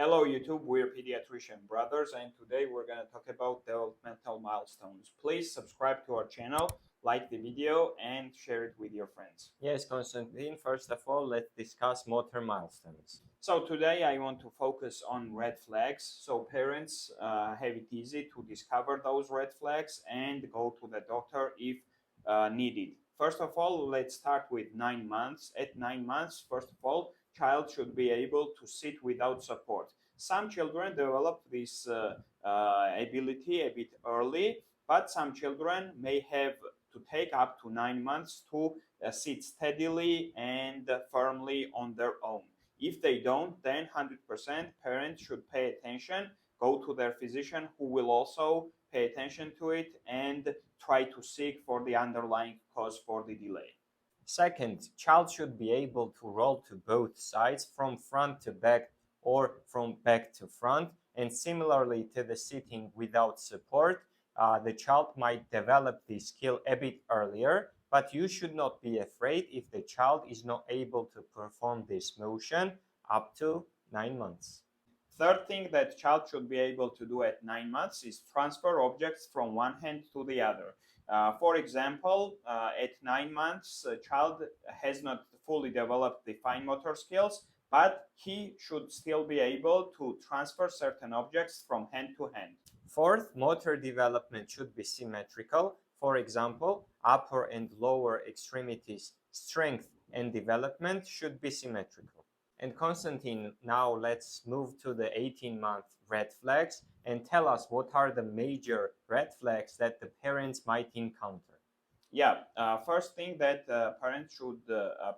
Hello YouTube, we're pediatrician brothers and today we're going to talk about developmental milestones. Please subscribe to our channel, like the video and share it with your friends. Yes, Konstantin, first of all, let's discuss motor milestones. So today I want to focus on red flags so parents have it easy to discover those red flags and go to the doctor if needed. First of all, let's start with 9 months. At 9 months, first of all, child should be able to sit without support. Some children develop this ability a bit early, but some children may have to take up to 9 months to sit steadily and firmly on their own. If they don't, then 100% parents should pay attention, go to their physician who will also pay attention to it and try to seek for the underlying cause for the delay. Second, child should be able to roll to both sides from front to back or from back to front, and similarly to the sitting without support, the child might develop this skill a bit earlier, but you should not be afraid if the child is not able to perform this motion up to 9 months. Third thing that child should be able to do at 9 months is transfer objects from one hand to the other. For example, at 9 months, a child has not fully developed the fine motor skills, but he should still be able to transfer certain objects from hand to hand. Fourth, motor development should be symmetrical. For example, upper and lower extremities strength and development should be symmetrical. And Konstantin, now let's move to the 18-month red flags and tell us what are the major red flags that the parents might encounter. Yeah, first thing that parents should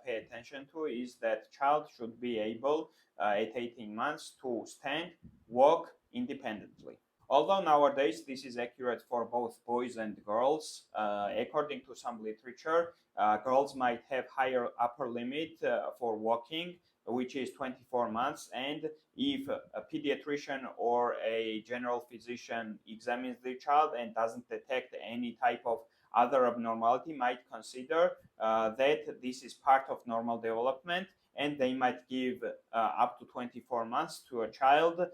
pay attention to is that child should be able at 18 months to stand, walk independently. Although nowadays this is accurate for both boys and girls, according to some literature, girls might have higher upper limit for walking, which is 24 months, and if a pediatrician or a general physician examines the child and doesn't detect any type of other abnormality, might consider that this is part of normal development, and they might give up to 24 months to a child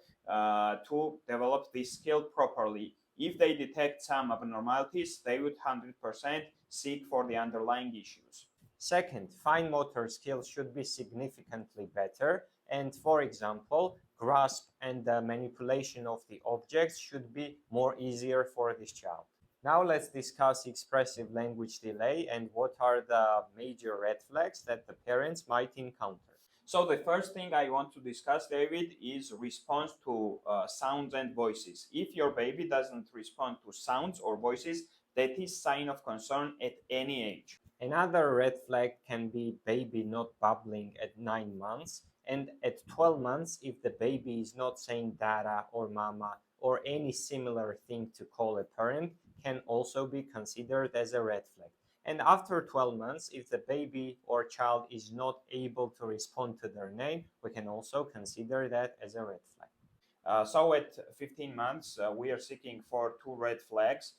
to develop this skill properly. If they detect some abnormalities, they would 100% seek for the underlying issues. Second, fine motor skills should be significantly better, and for example, grasp and the manipulation of the objects should be more easier for this child. Now let's discuss expressive language delay and what are the major red flags that the parents might encounter. So the first thing I want to discuss, David, is response to sounds and voices. If your baby doesn't respond to sounds or voices, that is sign of concern at any age. Another red flag can be baby not babbling at 9 months, and at 12 months if the baby is not saying dada or mama or any similar thing to call a parent can also be considered as a red flag. And after 12 months, if the baby or child is not able to respond to their name, we can also consider that as a red flag. So at 15 months, we are seeking for 2 red flags.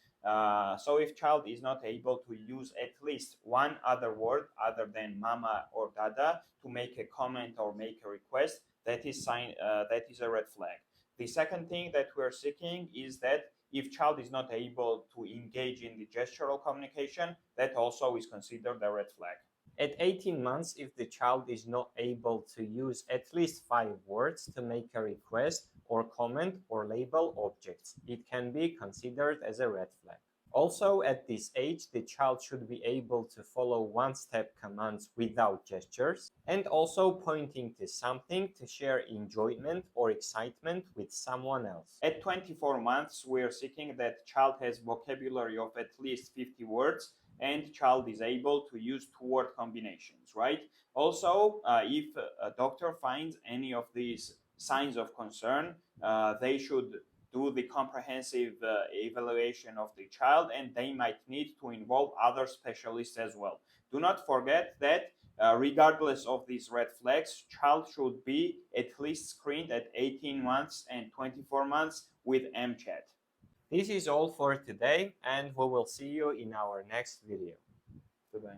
So if child is not able to use at least one other word other than mama or dada to make a comment or make a request, that is a red flag. The second thing that we're seeking is that if child is not able to engage in the gestural communication, that also is considered a red flag. At 18 months, if the child is not able to use at least 5 words to make a request or comment or label objects, it can be considered as a red flag. Also, at this age, the child should be able to follow one-step commands without gestures and also pointing to something to share enjoyment or excitement with someone else. At 24 months, we are seeking that child has vocabulary of at least 50 words and child is able to use 2-word combinations, right? Also, if a doctor finds any of these signs of concern, they should do the comprehensive evaluation of the child, and they might need to involve other specialists as well. Do not forget that regardless of these red flags, child should be at least screened at 18 months and 24 months with MCHAT. This is all for today, and we will see you in our next video. Goodbye.